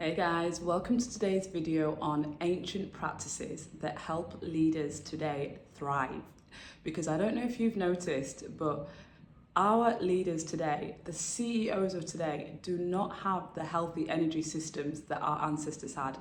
Hey guys, welcome to today's video on ancient practices that help leaders today thrive. Because I don't know if you've noticed, but our leaders today, the CEOs of today, do not have the healthy energy systems that our ancestors had.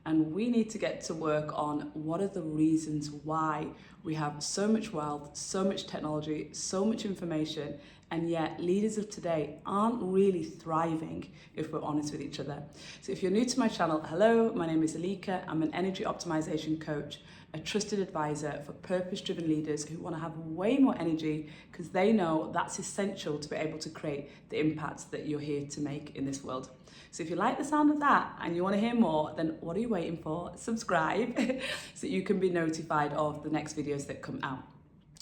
And we need to get to work on what are the reasons why we have so much wealth, so much technology, so much information, and yet leaders of today aren't really thriving if we're honest with each other. So if you're new to my channel, hello, my name is Elika. I'm an energy optimization coach, a trusted advisor for purpose-driven leaders who want to have way more energy because they know that's essential to be able to create the impact that you're here to make in this world. So if you like the sound of that and you want to hear more, then what are you waiting for? Subscribe so you can be notified of the next videos that come out.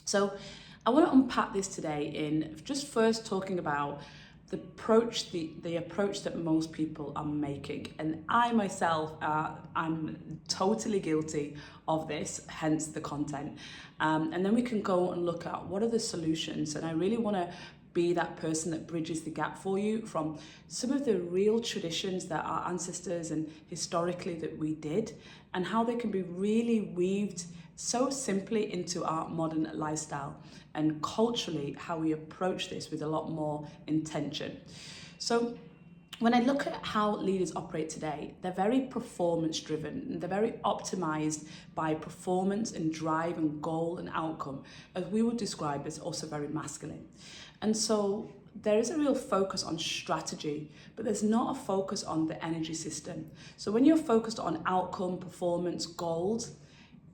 So I want to unpack this today in just first talking about the approach that most people are making. And I myself, I'm totally guilty of this, hence the content. And then we can go and look at what are the solutions. And I really want to be that person that bridges the gap for you from some of the real traditions that our ancestors and historically that we did, and how they can be really weaved so simply into our modern lifestyle, and culturally how we approach this with a lot more intention. So when I look at how leaders operate today, they're very performance driven. They're very optimized by performance and drive and goal and outcome, as we would describe as also very masculine. And so there is a real focus on strategy, but there's not a focus on the energy system. So when you're focused on outcome, performance, goals,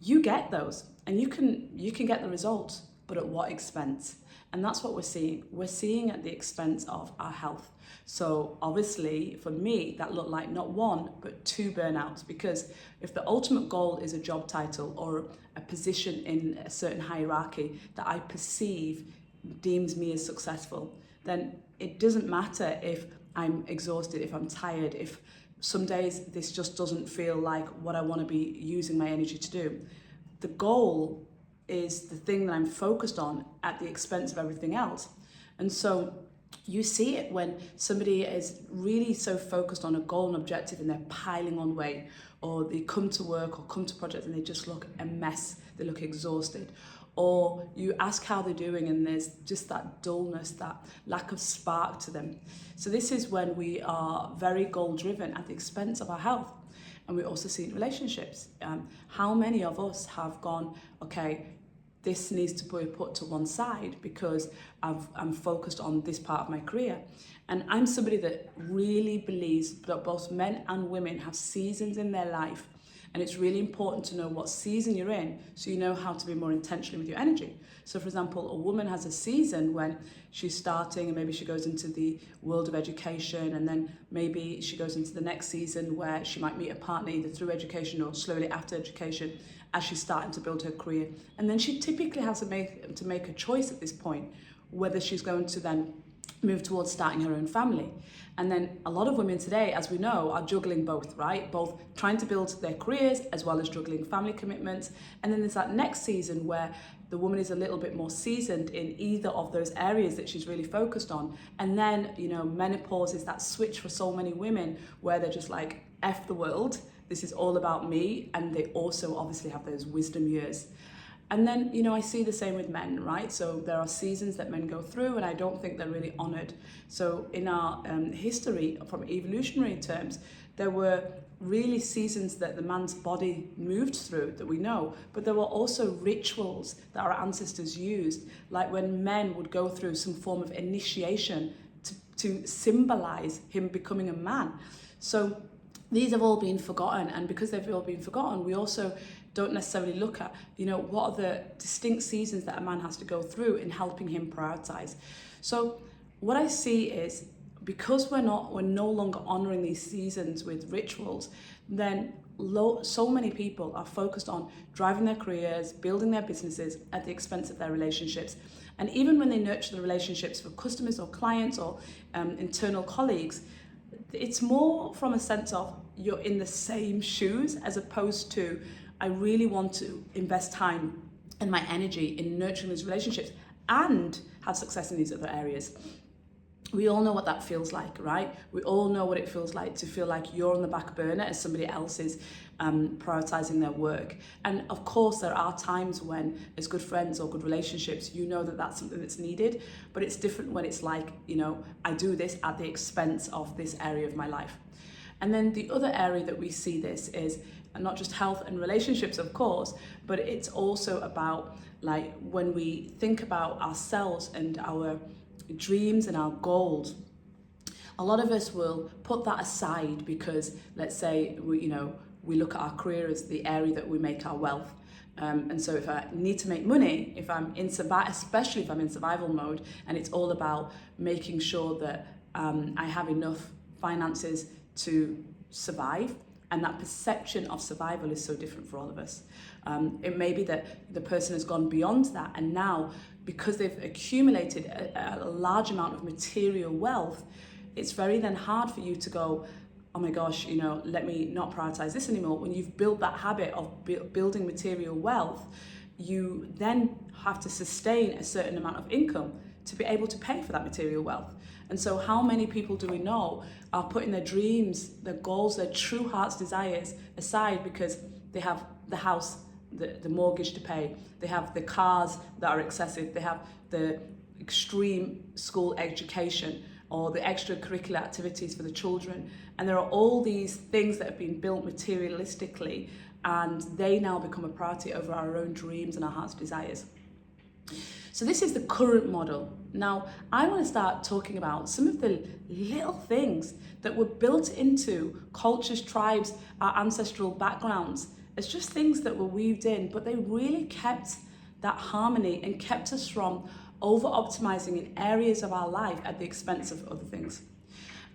you get those and you can get the results, but at what expense? And that's what we're seeing. We're seeing at the expense of our health. So obviously for me, that looked like not one, but two burnouts, because if the ultimate goal is a job title or a position in a certain hierarchy that I perceive deems me as successful, then it doesn't matter if I'm exhausted, if I'm tired, if some days this just doesn't feel like what I want to be using my energy to do. The goal is the thing that I'm focused on at the expense of everything else. And so you see it when somebody is really so focused on a goal and objective and they're piling on weight, or they come to work or come to projects and they just look a mess, they look exhausted. Or you ask how they're doing and there's just that dullness, that lack of spark to them. So this is when we are very goal driven at the expense of our health. And we also see it in relationships. How many of us have gone, okay, this needs to be put to one side because I'm focused on this part of my career. And I'm somebody that really believes that both men and women have seasons in their life. And it's really important to know what season you're in so you know how to be more intentional with your energy. So for example, a woman has a season when she's starting and maybe she goes into the world of education, and then maybe she goes into the next season where she might meet a partner either through education or slowly after education as she's starting to build her career. And then she typically has to make a choice at this point whether she's going to then move towards starting her own family. And then a lot of women today, as we know, are juggling both, right? Both trying to build their careers as well as juggling family commitments. And then there's that next season where the woman is a little bit more seasoned in either of those areas that she's really focused on. And then, menopause is that switch for so many women where they're just like, F the world, this is all about me. And they also obviously have those wisdom years. And then, I see the same with men, right? So there are seasons that men go through and I don't think they're really honored. So in our history, from evolutionary terms, there were really seasons that the man's body moved through that we know, but there were also rituals that our ancestors used, like when men would go through some form of initiation to symbolize him becoming a man. So these have all been forgotten, and because they've all been forgotten, we also don't necessarily look at, what are the distinct seasons that a man has to go through in helping him prioritize. So what I see is, because we're no longer honoring these seasons with rituals, then so many people are focused on driving their careers, building their businesses at the expense of their relationships. And even when they nurture the relationships for customers or clients or internal colleagues, it's more from a sense of you're in the same shoes, as opposed to I really want to invest time and my energy in nurturing these relationships and have success in these other areas. We all know what that feels like, right? We all know what it feels like to feel like you're on the back burner as somebody else is prioritizing their work. And of course, there are times when, as good friends or good relationships, you know that that's something that's needed, but it's different when it's like, you know, I do this at the expense of this area of my life. And then the other area that we see this is not just health and relationships, of course, but it's also about like when we think about ourselves and our dreams and our goals. A lot of us will put that aside because, let's say, we look at our career as the area that we make our wealth. And so if I need to make money, especially if I'm in survival mode, and it's all about making sure that I have enough finances to survive, and that perception of survival is so different for all of us. It may be that the person has gone beyond that, and now, because they've accumulated a large amount of material wealth, it's very then hard for you to go, oh my gosh, let me not prioritize this anymore. When you've built that habit of building material wealth, you then have to sustain a certain amount of income to be able to pay for that material wealth. And so how many people do we know are putting their dreams, their goals, their true heart's desires aside because they have the house, the mortgage to pay, they have the cars that are excessive, they have the extreme school education or the extracurricular activities for the children. And there are all these things that have been built materialistically, and they now become a priority over our own dreams and our heart's desires. So this is the current model. Now, I want to start talking about some of the little things that were built into cultures, tribes, our ancestral backgrounds. It's just things that were weaved in, but they really kept that harmony and kept us from over-optimizing in areas of our life at the expense of other things.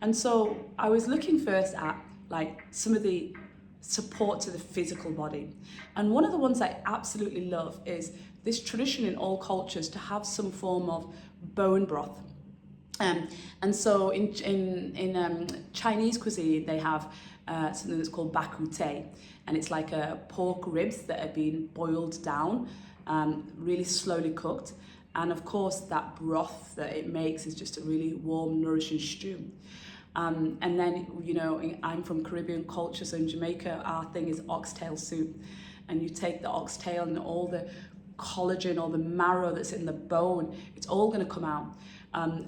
And so I was looking first at like some of the support to the physical body. And one of the ones I absolutely love is this tradition in all cultures to have some form of bone broth. And so in Chinese cuisine, they have something that's called bakute, and it's like pork ribs that have been boiled down, really slowly cooked. And of course, that broth that it makes is just a really warm, nourishing stew. And then, I'm from Caribbean culture, so in Jamaica, our thing is oxtail soup. And you take the oxtail and all the collagen or the marrow that's in the bone, it's all going to come out.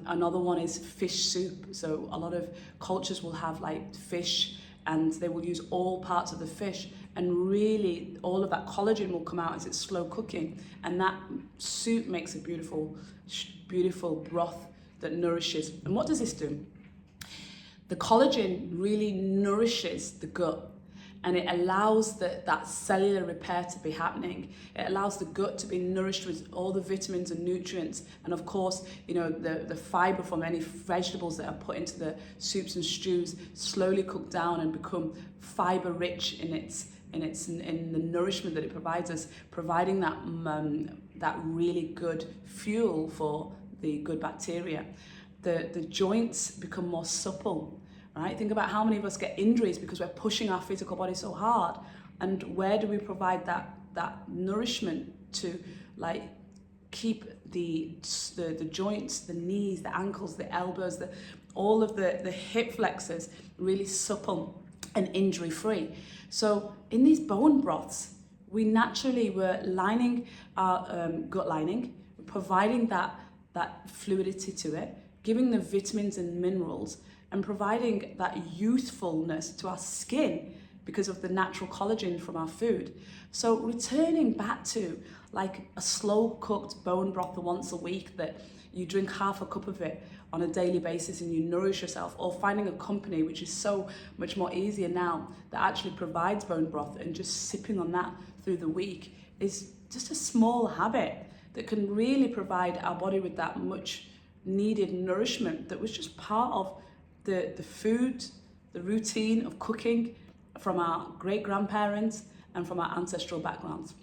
Another one is fish soup. So a lot of cultures will have like fish, and they will use all parts of the fish, and really all of that collagen will come out as it's slow cooking, and that soup makes a beautiful, beautiful broth that nourishes. And what does this do? The collagen really nourishes the gut, and it allows that cellular repair to be happening. It allows the gut to be nourished with all the vitamins and nutrients, and of course, the fiber from any vegetables that are put into the soups and stews slowly cook down and become fiber rich in the nourishment that it provides us, providing that really good fuel for the good bacteria. The joints become more supple, right? Think about how many of us get injuries because we're pushing our physical body so hard. And where do we provide that nourishment to like keep the joints, the knees, the ankles, the elbows, all of the hip flexors really supple and injury free? So in these bone broths, we naturally were lining our gut lining, providing that fluidity to it, giving the vitamins and minerals, and providing that youthfulness to our skin because of the natural collagen from our food. So returning back to like a slow cooked bone broth once a week that you drink half a cup of it on a daily basis and you nourish yourself, or finding a company, which is so much more easier now, that actually provides bone broth, and just sipping on that through the week is just a small habit that can really provide our body with that much needed nourishment that was just part of the food, the routine of cooking from our great-grandparents and from our ancestral backgrounds.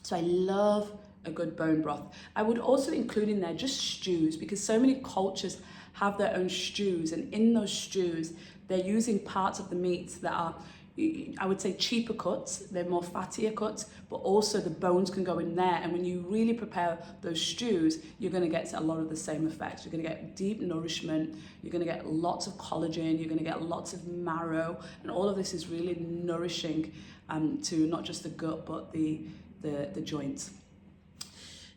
So I love a good bone broth. I would also include in there just stews, because so many cultures have their own stews, and in those stews they're using parts of the meats that are I would say cheaper cuts, they're more fattier cuts, but also the bones can go in there. And when you really prepare those stews, you're going to get a lot of the same effects. You're going to get deep nourishment, you're going to get lots of collagen, you're going to get lots of marrow, and all of this is really nourishing to not just the gut, but the joints.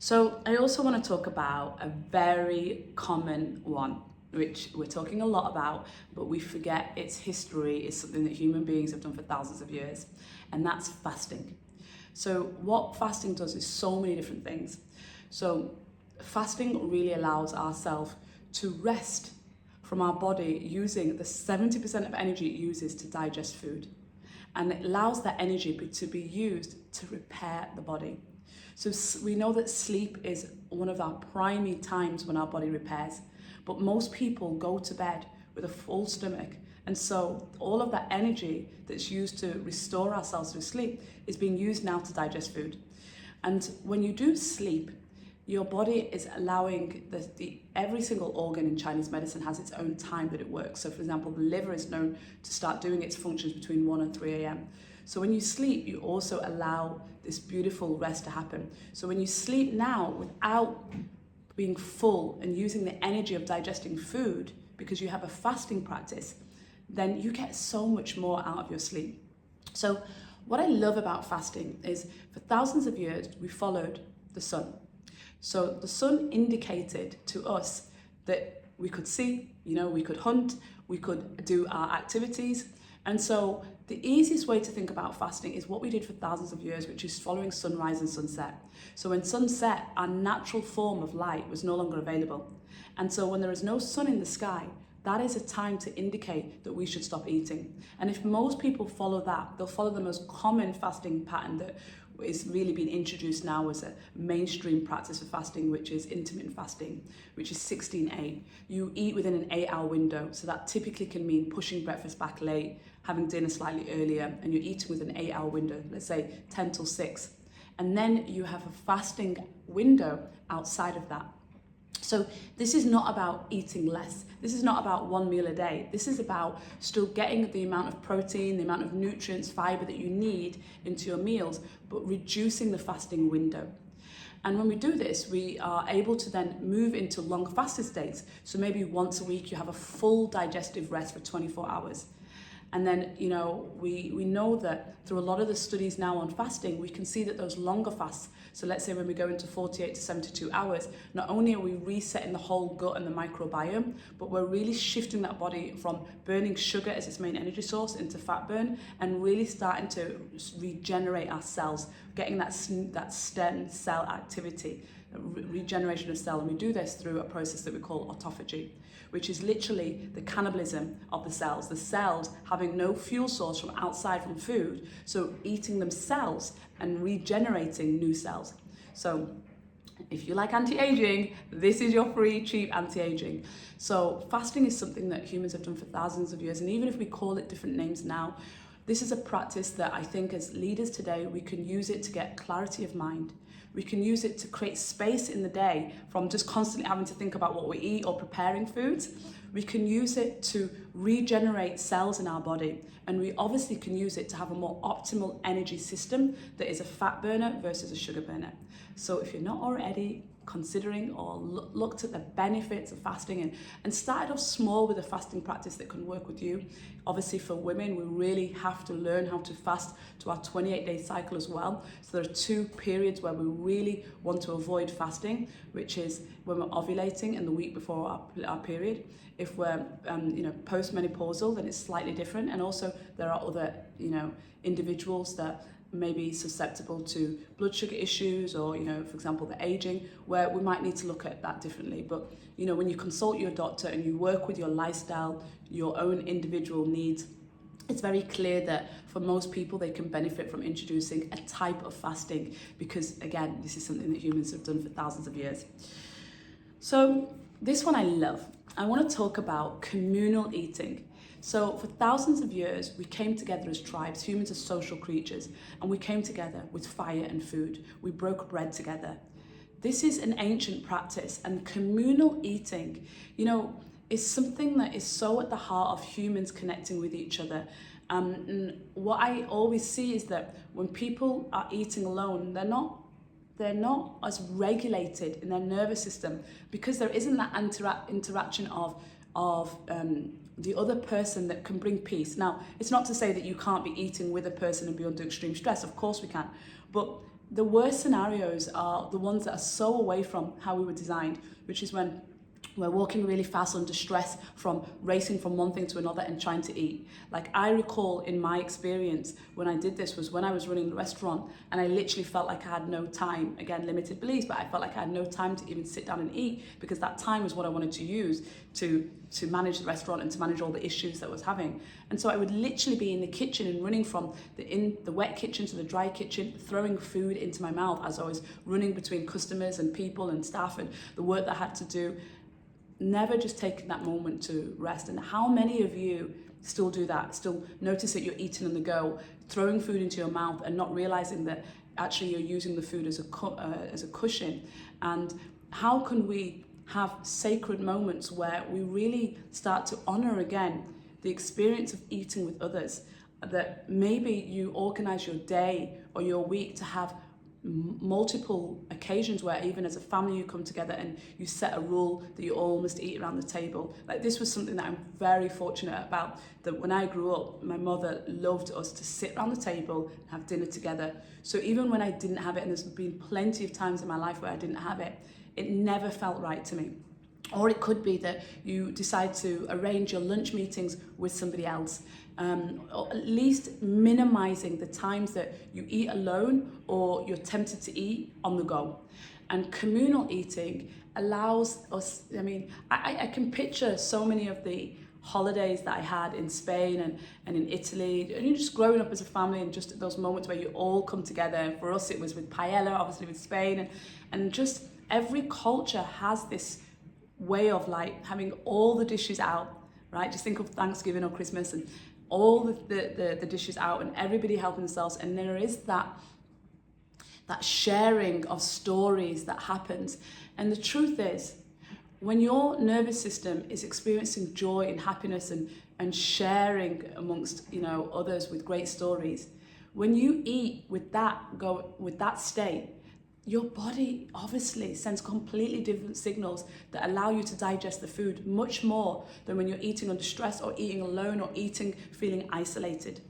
So I also want to talk about a very common one, which we're talking a lot about, but we forget its history is something that human beings have done for thousands of years, and that's fasting. So what fasting does is so many different things. So fasting really allows ourselves to rest from our body using the 70% of energy it uses to digest food. And it allows that energy to be used to repair the body. So we know that sleep is one of our primary times when our body repairs. But most people go to bed with a full stomach. And so all of that energy that's used to restore ourselves through sleep is being used now to digest food. And when you do sleep, your body is allowing every single organ in Chinese medicine has its own time that it works. So for example, the liver is known to start doing its functions between 1 and 3 a.m. So when you sleep, you also allow this beautiful rest to happen. So when you sleep now without being full and using the energy of digesting food because you have a fasting practice, then you get so much more out of your sleep. So what I love about fasting is for thousands of years, we followed the sun. So the sun indicated to us that we could see, we could hunt, we could do our activities. And so the easiest way to think about fasting is what we did for thousands of years, which is following sunrise and sunset. So when sunset, our natural form of light was no longer available. And so when there is no sun in the sky, that is a time to indicate that we should stop eating. And if most people follow that, they'll follow the most common fasting pattern that is really being introduced now as a mainstream practice of fasting, which is intermittent fasting, which is 16-8. You eat within an 8-hour window. So that typically can mean pushing breakfast back late, having dinner slightly earlier, and you're eating within an 8-hour window, let's say 10 till 6. And then you have a fasting window outside of that. So this is not about eating less. This is not about one meal a day. This is about still getting the amount of protein, the amount of nutrients, fiber that you need into your meals, but reducing the fasting window. And when we do this, we are able to then move into long fasted states. So maybe once a week you have a full digestive rest for 24 hours. And then, we know that through a lot of the studies now on fasting, we can see that those longer fasts, so let's say when we go into 48 to 72 hours, not only are we resetting the whole gut and the microbiome, but we're really shifting that body from burning sugar as its main energy source into fat burn and really starting to regenerate our cells, getting that stem cell activity, regeneration of cell. And we do this through a process that we call autophagy, which is literally the cannibalism of the cells having no fuel source from outside from food, so eating themselves and regenerating new cells. So if you like anti-aging, this is your free, cheap anti-aging. So fasting is something that humans have done for thousands of years, and even if we call it different names now, this is a practice that I think as leaders today, we can use it to get clarity of mind. We can use it to create space in the day from just constantly having to think about what we eat or preparing foods. We can use it to regenerate cells in our body. And we obviously can use it to have a more optimal energy system that is a fat burner versus a sugar burner. So if you're not already considering or looked at the benefits of fasting and started off small with a fasting practice that can work with you. Obviously for women, we really have to learn how to fast to our 28-day cycle as well. So there are 2 periods where we really want to avoid fasting, which is when we're ovulating and the week before our period. If we're post-menopausal, then it's slightly different. And also there are other individuals that may be susceptible to blood sugar issues or, for example, the aging, where we might need to look at that differently. But, when you consult your doctor and you work with your lifestyle, your own individual needs, it's very clear that for most people, they can benefit from introducing a type of fasting because, again, this is something that humans have done for thousands of years. So this one I love. I want to talk about communal eating. So for thousands of years, we came together as tribes. Humans are social creatures, and we came together with fire and food. We broke bread together. This is an ancient practice, and communal eating, is something that is so at the heart of humans connecting with each other And what I always see is that when people are eating alone, they're not as regulated in their nervous system, because there isn't that interaction of the other person that can bring peace. Now, it's not to say that you can't be eating with a person and be under extreme stress. Of course we can. But the worst scenarios are the ones that are so away from how we were designed, which is when we're walking really fast under stress from racing from one thing to another and trying to eat. Like, I recall in my experience when I did this was when I was running the restaurant, and I literally felt like I had no time, again, limited beliefs, but I felt like I had no time to even sit down and eat, because that time was what I wanted to use to manage the restaurant and to manage all the issues that I was having. And so I would literally be in the kitchen and running from the wet kitchen to the dry kitchen, throwing food into my mouth as I was running between customers and people and staff and the work that I had to do. Never just taking that moment to rest. And how many of you still do that? Still notice that you're eating on the go, throwing food into your mouth and not realizing that actually you're using the food as a cushion? And how can we have sacred moments where we really start to honor again the experience of eating with others? That maybe you organize your day or your week to have multiple occasions where even as a family you come together and you set a rule that you all must eat around the table. Like, this was something that I'm very fortunate about, that when I grew up, my mother loved us to sit around the table and have dinner together. So even when I didn't have it, and there's been plenty of times in my life where I didn't have it, it never felt right to me. Or it could be that you decide to arrange your lunch meetings with somebody else, or at least minimizing the times that you eat alone or you're tempted to eat on the go. And communal eating allows us, I mean, I can picture so many of the holidays that I had in Spain and in Italy, and you're just growing up as a family, and just those moments where you all come together. And for us, it was with paella, obviously with Spain, and just every culture has this way of like having all the dishes out, right? Just think of Thanksgiving or Christmas and all the dishes out and everybody helping themselves. And there is that sharing of stories that happens. And the truth is, when your nervous system is experiencing joy and happiness and sharing amongst, you know, others with great stories, when you eat with that state, your body obviously sends completely different signals that allow you to digest the food much more than when you're eating under stress or eating alone or eating feeling isolated.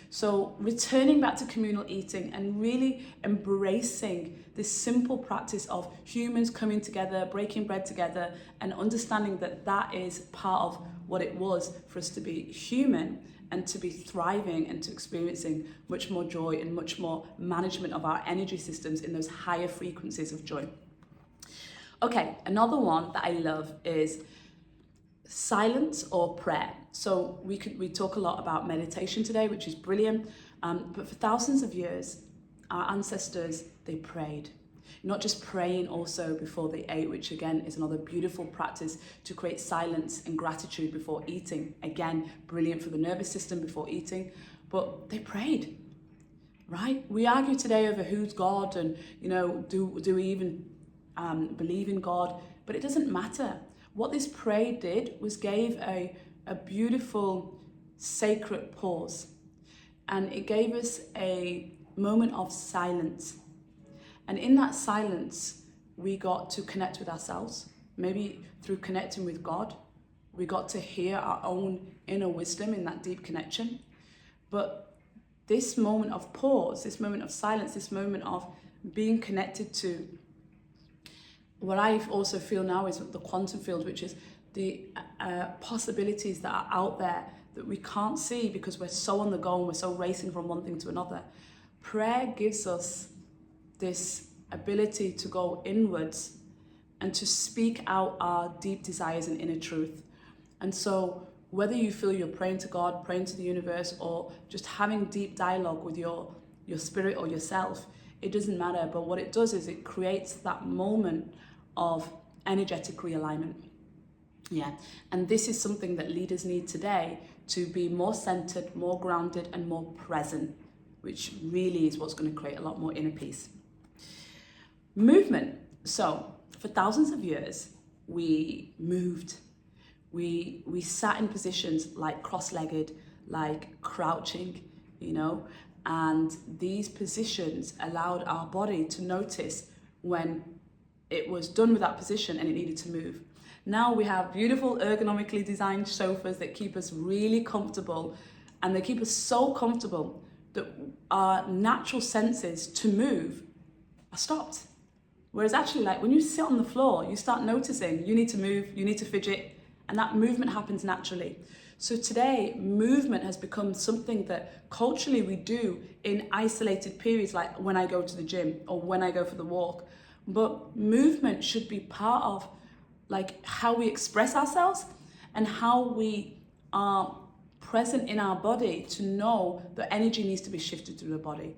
So returning back to communal eating and really embracing this simple practice of humans coming together, breaking bread together, and understanding that that is part of what it was for us to be human and to be thriving and to experiencing much more joy and much more management of our energy systems in those higher frequencies of joy. Okay, another one that I love is silence or prayer. So we talk a lot about meditation today, which is brilliant, but for thousands of years, our ancestors, they prayed. Not just praying also before they ate, which again is another beautiful practice to create silence and gratitude before eating. Again, brilliant for the nervous system before eating, but they prayed, right? We argue today over who's God and, you know, do we even believe in God, but it doesn't matter. What this prayer did was gave a beautiful sacred pause, and it gave us a moment of silence. And in that silence, we got to connect with ourselves. Maybe through connecting with God, we got to hear our own inner wisdom in that deep connection. But this moment of pause, this moment of silence, this moment of being connected to what I also feel now is the quantum field, which is the possibilities that are out there that we can't see because we're so on the go and we're so racing from one thing to another. Prayer gives us this ability to go inwards and to speak out our deep desires and inner truth. And so whether you feel you're praying to God, praying to the universe, or just having deep dialogue with your spirit or yourself, it doesn't matter. But what it does is it creates that moment of energetic realignment. Yeah, and this is something that leaders need today to be more centered, more grounded, and more present, which really is what's going to create a lot more inner peace. Movement. So for thousands of years, we moved. We sat in positions like cross-legged, like crouching, you know, and these positions allowed our body to notice when it was done with that position and it needed to move. Now we have beautiful ergonomically designed sofas that keep us really comfortable, and they keep us so comfortable that our natural senses to move are stopped. Whereas actually, like when you sit on the floor, you start noticing you need to move, you need to fidget, and that movement happens naturally. So today, movement has become something that culturally we do in isolated periods, like when I go to the gym or when I go for the walk. But movement should be part of like how we express ourselves and how we are present in our body to know that energy needs to be shifted through the body.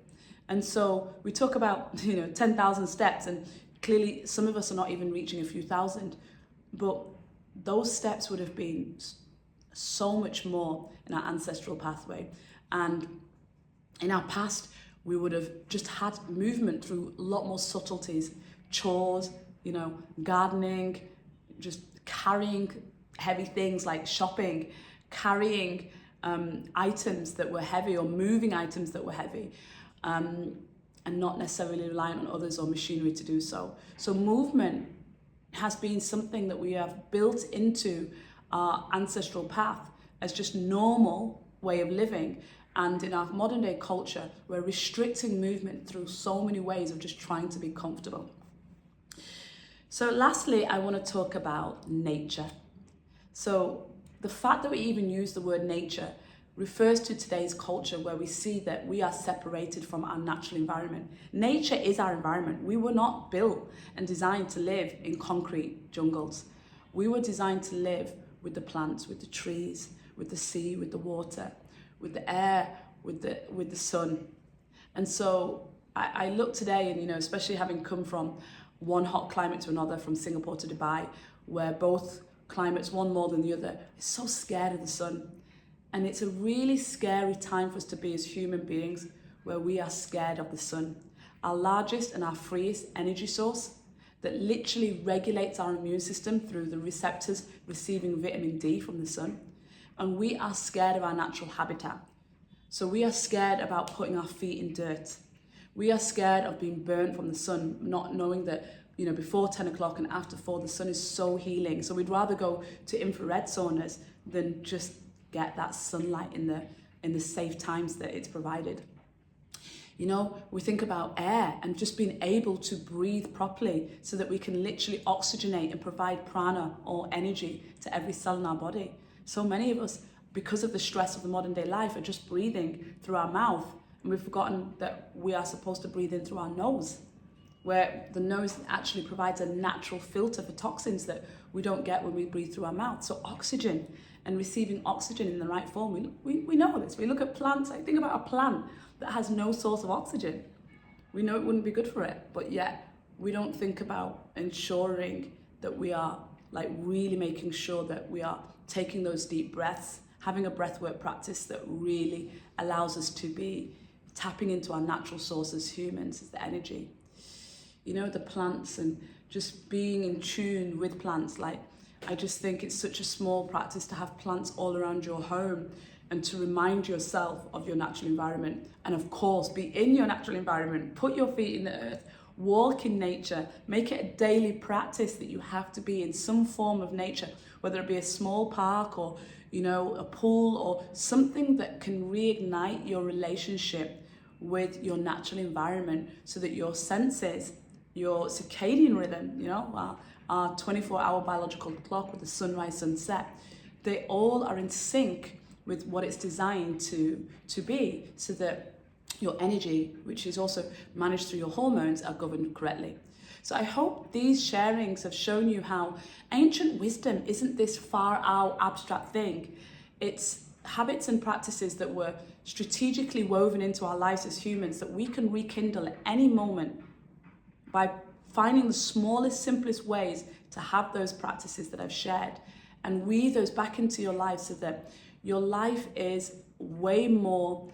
And so we talk about, 10,000 steps, and clearly some of us are not even reaching a few thousand, but those steps would have been so much more in our ancestral pathway. And in our past, we would have just had movement through a lot more subtleties, chores, gardening, just carrying heavy things like shopping, carrying items that were heavy or moving items that were heavy, and not necessarily relying on others or machinery to do so. So movement has been something that we have built into our ancestral path as just normal way of living. And in our modern day culture, we're restricting movement through so many ways of just trying to be comfortable. So lastly, I want to talk about nature. So the fact that we even use the word nature refers to today's culture where we see that we are separated from our natural environment. Nature is our environment. We were not built and designed to live in concrete jungles. We were designed to live with the plants, with the trees, with the sea, with the water, with the air, with the sun. And so I look today and, especially having come from one hot climate to another, from Singapore to Dubai, where both climates, one more than the other, is so scared of the sun. And it's a really scary time for us to be as human beings, where we are scared of the sun. Our largest and our freest energy source that literally regulates our immune system through the receptors receiving vitamin D from the sun. And we are scared of our natural habitat. So we are scared about putting our feet in dirt. We are scared of being burnt from the sun, not knowing that, before 10 o'clock and after 4, the sun is so healing. So we'd rather go to infrared saunas than just get that sunlight in the safe times that it's provided. We think about air and just being able to breathe properly so that we can literally oxygenate and provide prana or energy to every cell in our body. So many of us, because of the stress of the modern day life, are just breathing through our mouth, and we've forgotten that we are supposed to breathe in through our nose, where the nose actually provides a natural filter for toxins that we don't get when we breathe through our mouth. So oxygen and receiving oxygen in the right form, we know this. We look at plants, I think about a plant that has no source of oxygen. We know it wouldn't be good for it, but yet we don't think about ensuring that we are really making sure that we are taking those deep breaths, having a breathwork practice that really allows us to be tapping into our natural source as humans, as the energy. The plants, and just being in tune with plants. I just think it's such a small practice to have plants all around your home and to remind yourself of your natural environment. And of course, be in your natural environment, put your feet in the earth, walk in nature, make it a daily practice that you have to be in some form of nature, whether it be a small park or, a pool or something that can reignite your relationship with your natural environment so that your senses, your circadian rhythm, our 24-hour biological clock with the sunrise, sunset, they all are in sync with what it's designed to be, so that your energy, which is also managed through your hormones, are governed correctly. So I hope these sharings have shown you how ancient wisdom isn't this far out abstract thing. It's habits and practices that were strategically woven into our lives as humans that we can rekindle at any moment by finding the smallest, simplest ways to have those practices that I've shared and weave those back into your life so that your life is way more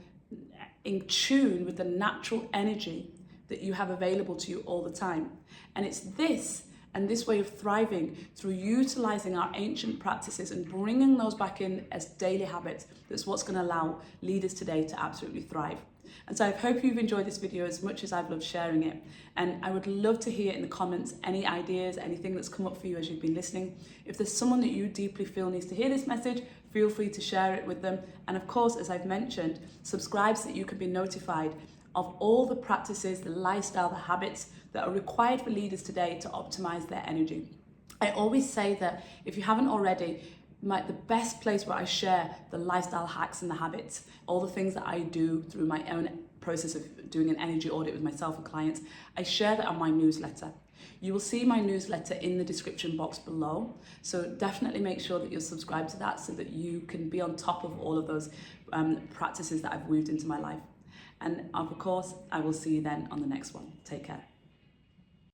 in tune with the natural energy that you have available to you all the time. And it's this And this way of thriving through utilizing our ancient practices and bringing those back in as daily habits, that's what's going to allow leaders today to absolutely thrive. And so I hope you've enjoyed this video as much as I've loved sharing it. And I would love to hear in the comments any ideas, anything that's come up for you as you've been listening. If there's someone that you deeply feel needs to hear this message, feel free to share it with them. And of course, as I've mentioned, subscribe so that you can be notified of all the practices, the lifestyle, the habits that are required for leaders today to optimize their energy. I always say that if you haven't already, the best place where I share the lifestyle hacks and the habits, all the things that I do through my own process of doing an energy audit with myself and clients, I share that on my newsletter. You will see my newsletter in the description box below. So definitely make sure that you're subscribed to that so that you can be on top of all of those practices that I've weaved into my life. And of course, I will see you then on the next one. Take care.